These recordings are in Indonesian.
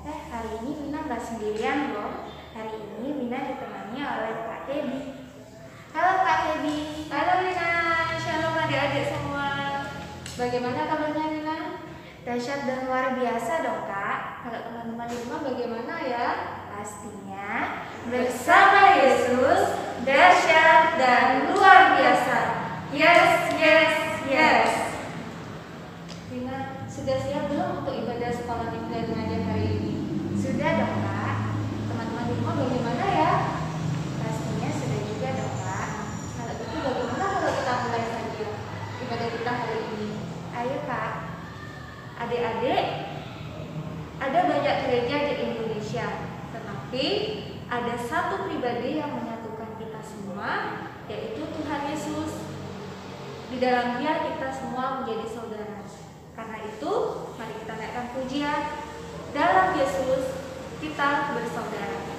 Hari ini Wina nggak sendirian loh. Hari ini Wina ditemani oleh Kak Tebi. Halo Kak Tebi. Halo Wina, shalom adik-adik semua. Bagaimana kabarnya Wina? Dahsyat dan luar biasa dong Kak. Kalau teman-teman di rumah bagaimana ya? Pastinya Bersama Yesus, dahsyat dan luar biasa. Yes, yes, yes. Wina, sudah siap belum untuk ibadah sekolah minggu dan mengajar hari ini? sudah dong Kak. Teman-teman di rumah bagaimana ya? Pastinya sudah juga dong Kak. Kalau gitu bagaimana kalau kita mulai saja ibadah kita hari ini? Ayo Kak. Adik-adik, ada banyak gereja di Indonesia, tetapi ada satu pribadi yang menyatukan kita semua, yaitu Tuhan Yesus. Di dalam Dia kita semua menjadi saudara. Karena itu, mari kita naikkan pujian. Dalam Yesus kita bersaudara.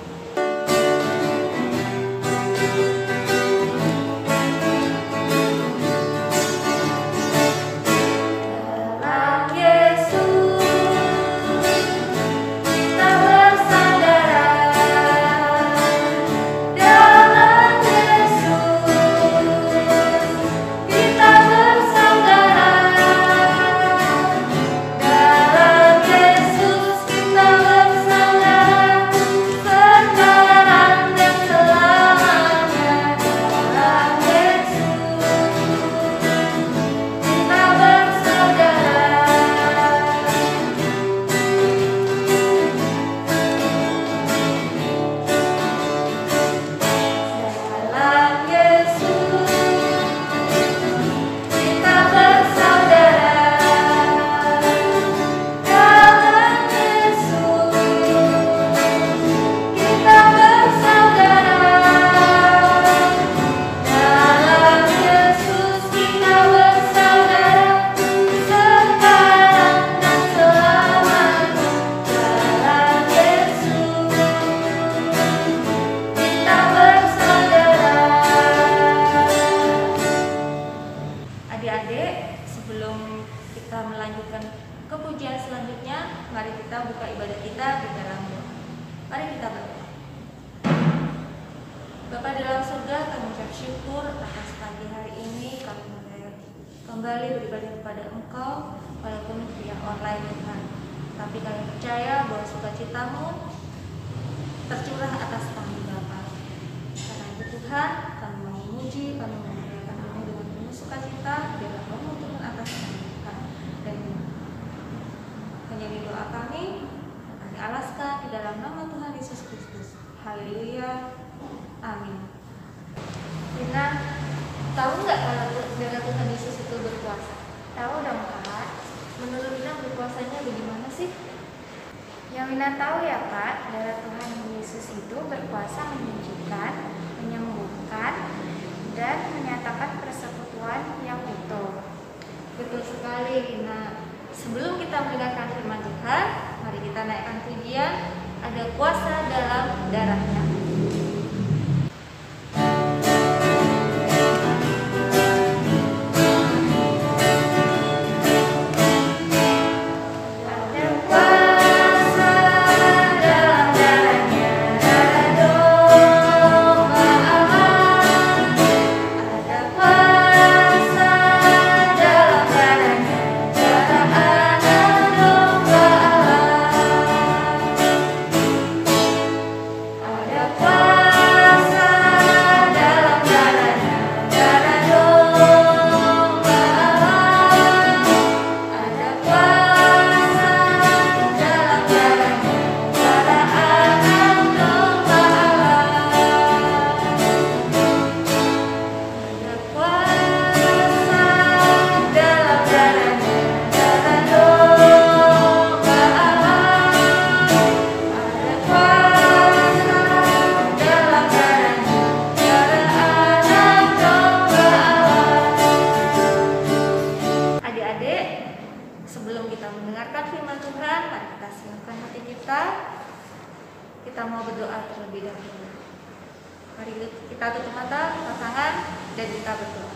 Adik-adik, sebelum kita melanjutkan ke pujian selanjutnya, mari kita buka ibadah kita di dalam doa. Mari kita berdoa. Bapa dalam surga, kami ucap syukur atas pagi hari ini kami boleh kembali beribadah kepada Engkau, walaupun via online Tuhan. Tapi kami percaya bahwa sukacitamu tercurah atas kami Bapa. Karena itu Tuhan, kami mau memuji, kami mau memuliakan-Mu dengan penuh sukacita, biarlah Kamu turun atas kami Tuhan. Dan menjadi doa kami alaskan di dalam nama Tuhan Yesus Kristus. Haleluya. Amin. Rina, tahu nggak kalau darah Tuhan Yesus itu berkuasa? Tahu dong Kak. Menurut Rina berkuasanya bagaimana sih? Yang Wina tahu ya Kak, darah Tuhan Yesus itu berkuasa menyucikan, menyembuhkan, dan menyatakan persekutuan yang utuh. Betul sekali Rina. Sebelum kita mendengarkan firman Tuhan, mari kita naikkan pujian. Ada kuasa dalam darahnya. Kita mau berdoa terlebih dahulu. Mari kita tutup mata, pasangan, dan kita berdoa.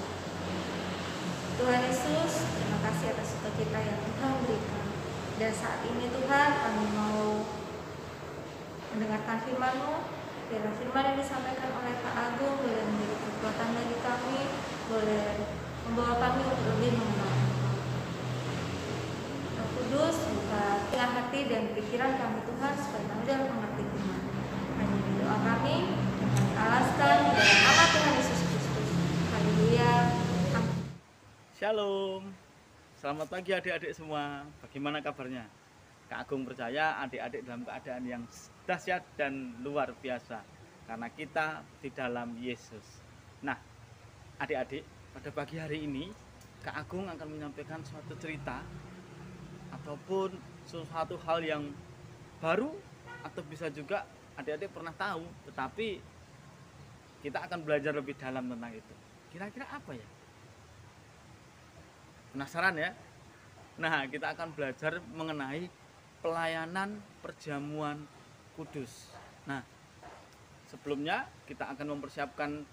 Tuhan Yesus, terima kasih atas sukacita yang Tuhan berikan. Dan saat ini Tuhan, kami mau mendengarkan firman-Mu. Biarlah firman yang disampaikan oleh Pak Agung boleh menjadi kekuatan bagi kami, boleh membawa kami untuk lebih mengenal Engkau. Roh Kudus, buka telinga hati dan pikiran kami Tuhan, supaya kami dapat mengerti firman. Hanya di doa kami, yang kami alaskan di dalam nama Tuhan Yesus Kristus. Haleluya. Amin. Shalom, selamat pagi adik-adik semua. Bagaimana kabarnya? Kak Agung percaya adik-adik dalam keadaan yang dahsyat dan luar biasa, karena kita di dalam Yesus. Nah, adik-adik, pada pagi hari ini Kak Agung akan menyampaikan suatu cerita ataupun suatu hal yang baru, atau bisa juga adik-adik pernah tahu, tetapi kita akan belajar lebih dalam tentang itu. Kira-kira apa ya? Penasaran ya? Nah, kita akan belajar mengenai pelayanan perjamuan kudus. Nah, sebelumnya kita akan mempersiapkan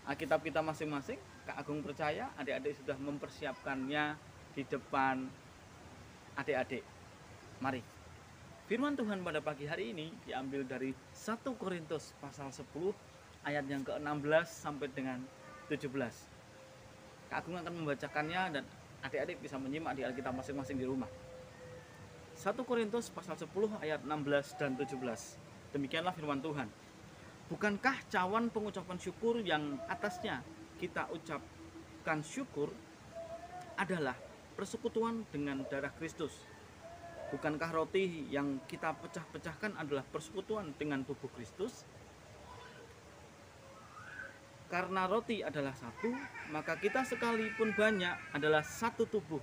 Alkitab kita masing-masing. Kak Agung percaya adik-adik sudah mempersiapkannya di depan adik-adik. Mari. Firman Tuhan pada pagi hari ini diambil dari 1 Korintus pasal 10 ayat yang ke-16 sampai dengan 17. Kak Agung akan membacakannya dan adik-adik bisa menyimak di Alkitab masing-masing di rumah. 1 Korintus pasal 10 ayat 16 dan 17. Demikianlah firman Tuhan. Bukankah cawan pengucapan syukur yang atasnya kita ucapkan syukur adalah persekutuan dengan darah Kristus? Bukankah roti yang kita pecah-pecahkan adalah persekutuan dengan tubuh Kristus? Karena roti adalah satu, maka kita sekalipun banyak adalah satu tubuh,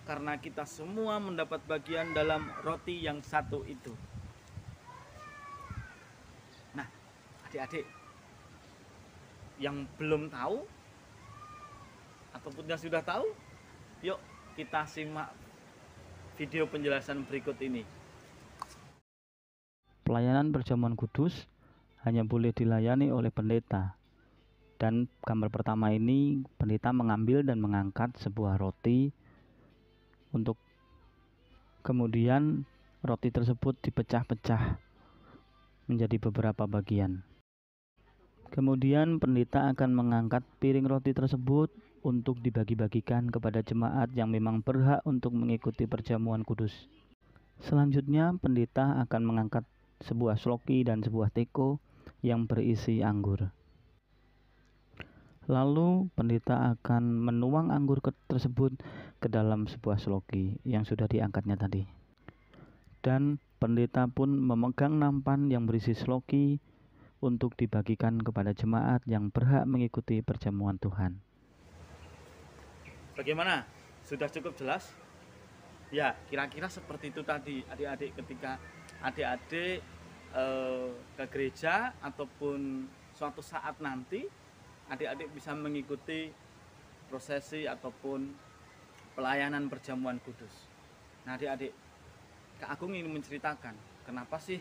karena kita semua mendapat bagian dalam roti yang satu itu. Nah, adik-adik yang belum tahu ataupun yang sudah tahu, yuk kita simak video penjelasan berikut ini. Pelayanan perjamuan kudus hanya boleh dilayani oleh pendeta. Dan gambar pertama ini, pendeta mengambil dan mengangkat sebuah roti, untuk kemudian roti tersebut dipecah-pecah menjadi beberapa bagian. Kemudian pendeta akan mengangkat piring roti tersebut untuk dibagi-bagikan kepada jemaat yang memang berhak untuk mengikuti perjamuan kudus. Selanjutnya pendeta akan mengangkat sebuah sloki dan sebuah teko yang berisi anggur. Lalu pendeta akan menuang anggur tersebut ke dalam sebuah sloki yang sudah diangkatnya tadi. Dan pendeta pun memegang nampan yang berisi sloki untuk dibagikan kepada jemaat yang berhak mengikuti perjamuan Tuhan. Bagaimana? Sudah cukup jelas? Ya, kira-kira seperti itu tadi adik-adik, ketika adik-adik ke gereja ataupun suatu saat nanti adik-adik bisa mengikuti prosesi ataupun pelayanan perjamuan kudus. Nah, adik-adik, Kak Agung ingin menceritakan kenapa sih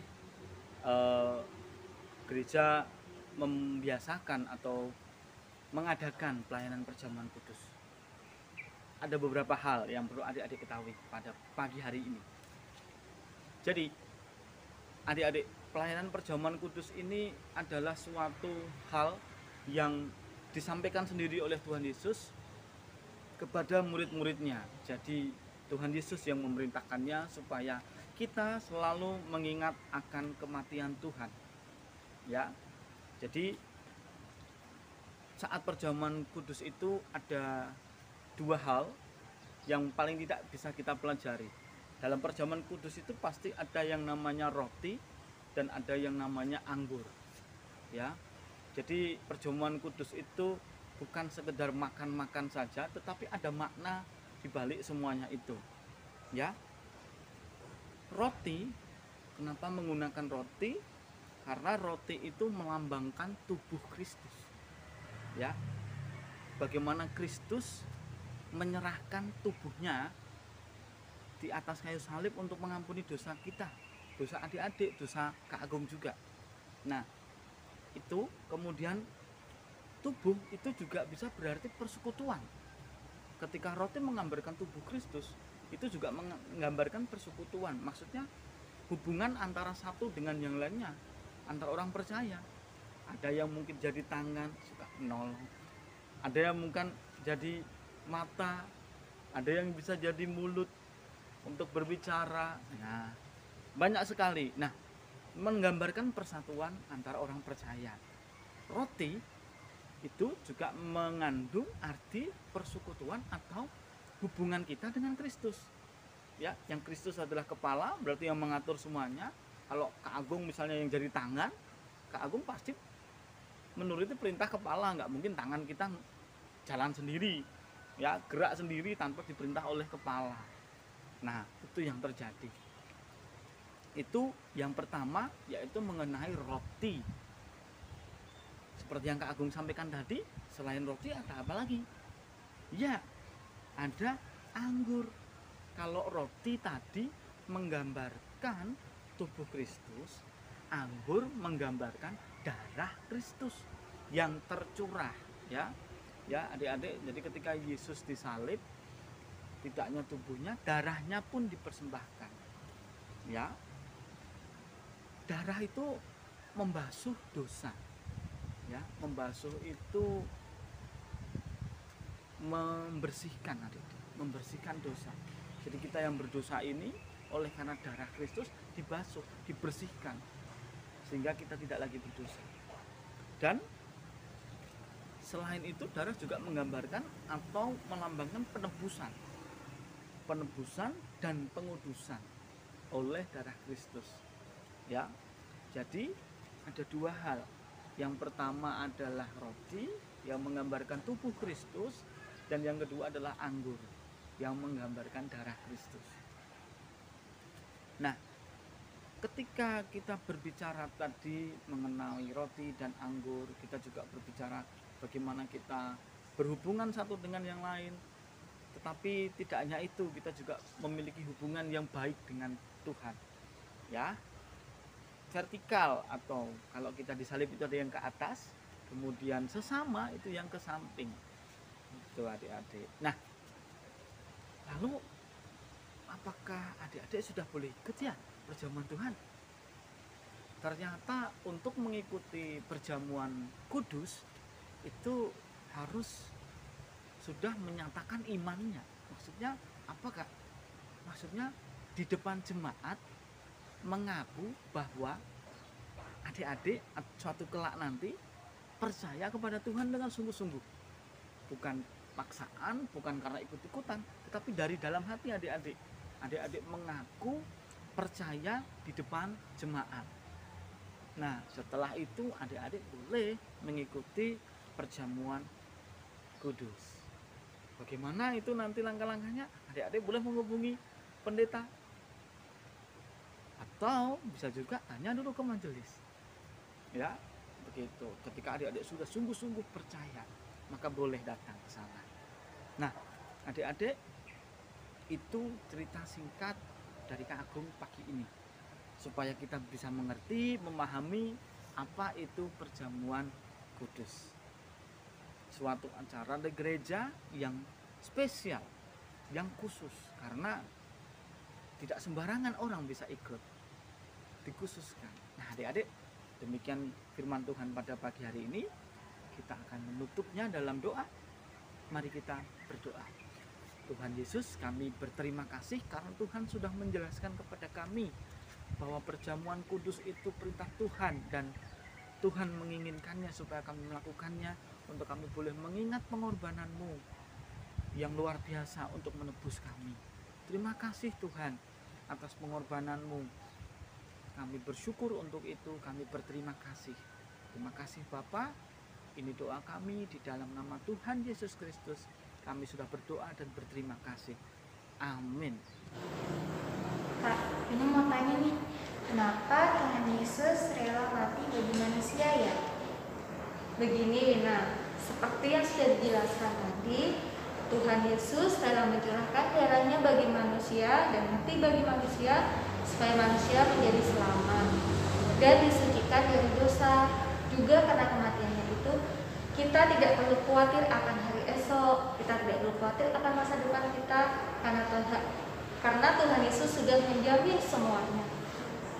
gereja membiasakan atau mengadakan pelayanan perjamuan kudus. Ada beberapa hal yang perlu adik-adik ketahui pada pagi hari ini. Jadi, adik-adik, pelayanan perjamuan kudus ini adalah suatu hal yang disampaikan sendiri oleh Tuhan Yesus kepada murid-muridnya. Jadi Tuhan Yesus yang memerintahkannya supaya kita selalu mengingat akan kematian Tuhan. Ya. Jadi saat perjamuan kudus itu ada dua hal yang paling tidak bisa kita pelajari. Dalam perjamuan kudus itu pasti ada yang namanya roti dan ada yang namanya anggur. Ya. Jadi perjamuan kudus itu bukan sekedar makan-makan saja, tetapi ada makna di balik semuanya itu. Ya. Roti, kenapa menggunakan roti? Karena roti itu melambangkan tubuh Kristus. Ya. Bagaimana Kristus menyerahkan tubuhnya di atas kayu salib untuk mengampuni dosa kita, dosa adik-adik, dosa Kak Agung juga. Nah, itu kemudian tubuh itu juga bisa berarti persekutuan. Ketika roti menggambarkan tubuh Kristus, itu juga menggambarkan persekutuan. Maksudnya hubungan antara satu dengan yang lainnya, antara orang percaya. Ada yang mungkin jadi tangan, suka menolong. Ada yang mungkin jadi mata, ada yang bisa jadi mulut untuk berbicara. Nah, banyak sekali. Nah, menggambarkan persatuan antara orang percaya. Roti itu juga mengandung arti persekutuan atau hubungan kita dengan Kristus. Ya, yang Kristus adalah kepala, berarti yang mengatur semuanya. Kalau Kak Agung misalnya yang jadi tangan, Kak Agung pasti menuruti perintah kepala, nggak mungkin tangan kita jalan sendiri, ya gerak sendiri tanpa diperintah oleh kepala. Nah, itu yang terjadi. Itu yang pertama, yaitu mengenai roti. Seperti yang Kak Agung sampaikan tadi, selain roti ada apa lagi? Ya, ada anggur. Kalau roti tadi menggambarkan tubuh Kristus, anggur menggambarkan darah Kristus yang tercurah, ya. Ya, adik-adik, jadi ketika Yesus disalib, tidak hanya tubuhnya, darahnya pun dipersembahkan. Ya. Darah itu membasuh dosa. Ya, membasuh itu membersihkan, adik-adik, membersihkan dosa. Jadi kita yang berdosa ini oleh karena darah Kristus dibasuh, dibersihkan, sehingga kita tidak lagi berdosa. Dan selain itu darah juga menggambarkan atau melambangkan penebusan dan pengudusan oleh darah Kristus. Ya, jadi ada dua hal. Yang pertama adalah roti yang menggambarkan tubuh Kristus, dan yang kedua adalah anggur yang menggambarkan darah Kristus. Nah, ketika kita berbicara tadi mengenai roti dan anggur, kita juga berbicara bagaimana kita berhubungan satu dengan yang lain. Tetapi tidak hanya itu, kita juga memiliki hubungan yang baik dengan Tuhan. Ya, vertikal, atau kalau kita disalib itu ada yang ke atas, kemudian sesama itu yang ke samping. Itu adik-adik. Nah, lalu apakah adik-adik sudah boleh ikut ya perjamuan Tuhan? Ternyata untuk mengikuti perjamuan kudus itu harus sudah menyatakan imannya. Maksudnya apa, Kak? Maksudnya di depan jemaat mengaku bahwa adik-adik suatu kelak nanti percaya kepada Tuhan dengan sungguh-sungguh. Bukan paksaan, bukan karena ikut-ikutan, tetapi dari dalam hati adik-adik. Adik-adik mengaku percaya di depan jemaat. Nah, setelah itu adik-adik boleh mengikuti perjamuan kudus. Bagaimana itu nanti langkah-langkahnya? Adik-adik boleh menghubungi pendeta, atau bisa juga tanya dulu ke majelis. Ya, begitu. Ketika adik-adik sudah sungguh-sungguh percaya, maka boleh datang ke sana. Nah, adik-adik, itu cerita singkat dari Kak Agung pagi ini, supaya kita bisa mengerti, memahami apa itu perjamuan kudus. Suatu acara di gereja yang spesial, yang khusus, karena tidak sembarangan orang bisa ikut, dikhususkan. Nah, adik-adik, demikian firman Tuhan pada pagi hari ini. Kita akan menutupnya dalam doa. Mari kita berdoa. Tuhan Yesus, kami berterima kasih karena Tuhan sudah menjelaskan kepada kami bahwa perjamuan kudus itu perintah Tuhan, dan Tuhan menginginkannya supaya kami melakukannya, untuk kami boleh mengingat pengorbanan-Mu yang luar biasa untuk menebus kami. Terima kasih Tuhan atas pengorbanan-Mu. Kami bersyukur untuk itu, kami berterima kasih. Terima kasih Bapa. Ini doa kami di dalam nama Tuhan Yesus Kristus. Kami sudah berdoa dan berterima kasih. Amin. Kak, ini mau tanya nih, kenapa Tuhan Yesus rela mati bagi manusia ya? Begini Wina, seperti yang sudah dijelaskan tadi, Tuhan Yesus rela mencurahkan darahnya bagi manusia dan mati bagi manusia, supaya manusia menjadi selamat dan disucikan dari dosa. Juga karena kematiannya itu, kita tidak perlu khawatir akan hari esok, kita tidak perlu khawatir akan masa depan kita, karena karena Tuhan Yesus sudah menjamin semuanya.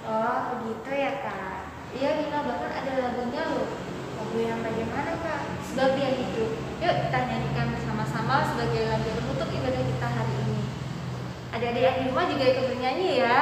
Oh, begitu ya Kak. Iya Nina, bahkan ada lagunya loh, Lagu yang bagaimana Kak? Sebab Dia Hidup. Yuk kita nyanyikan bersama-sama sebagai lagu penutup ibadah kita hari ini. Adik-adik yang di rumah juga ikut bernyanyi ya.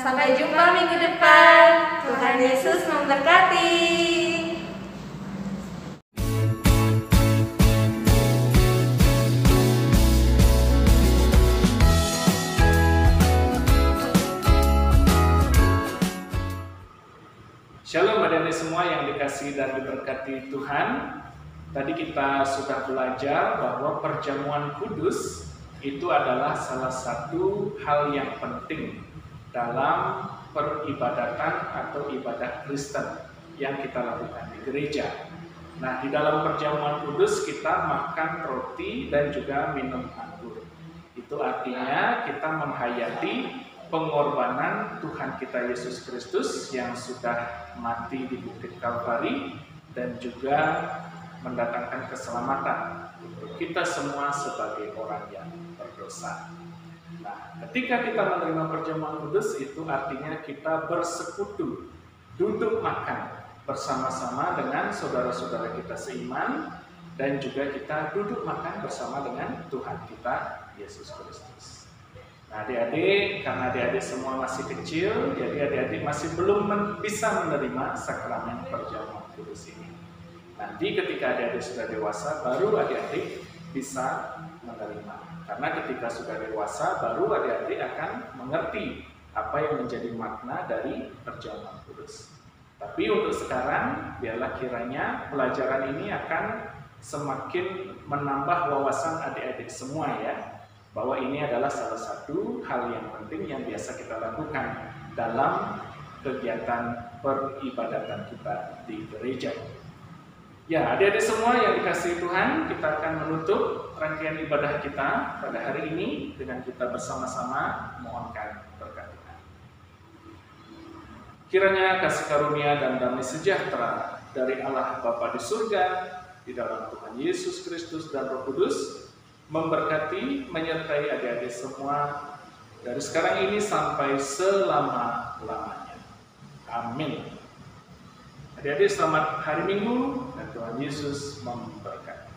Sampai jumpa minggu depan. Tuhan Yesus memberkati. Shalom adik-adik semua yang dikasihi dan diberkati Tuhan. Tadi kita sudah belajar bahwa perjamuan kudus itu adalah salah satu hal yang penting dalam peribadatan atau ibadah Kristen yang kita lakukan di gereja. Nah, di dalam perjamuan kudus kita makan roti dan juga minum anggur. Itu artinya kita menghayati pengorbanan Tuhan kita Yesus Kristus yang sudah mati di Bukit Kalvari dan juga mendatangkan keselamatan untuk kita semua sebagai orang yang berdosa. Nah, ketika kita menerima perjamuan kudus itu artinya kita bersekutu, duduk makan bersama-sama dengan saudara-saudara kita seiman dan juga kita duduk makan bersama dengan Tuhan kita Yesus Kristus. Nah, adik-adik, karena adik-adik semua masih kecil, jadi adik-adik masih belum bisa menerima sakramen perjamuan kudus ini. Nanti ketika adik-adik sudah dewasa, baru adik-adik bisa menerima. Karena ketika sudah dewasa, baru adik-adik akan mengerti apa yang menjadi makna dari perjamuan kudus. Tapi untuk sekarang, biarlah kiranya pelajaran ini akan semakin menambah wawasan adik-adik semua ya, bahwa ini adalah salah satu hal yang penting yang biasa kita lakukan dalam kegiatan peribadatan kita di gereja. Ya, adik-adik semua yang dikasihi Tuhan, kita akan menutup rangkaian ibadah kita pada hari ini dengan kita bersama-sama mohonkan berkat Tuhan. Kiranya kasih karunia dan damai sejahtera dari Allah Bapa di surga, di dalam Tuhan Yesus Kristus dan Roh Kudus, memberkati, menyertai adik-adik semua dari sekarang ini sampai selama-lamanya. Amin. Adik-adik selamat hari Minggu dan Tuhan Yesus memberkati.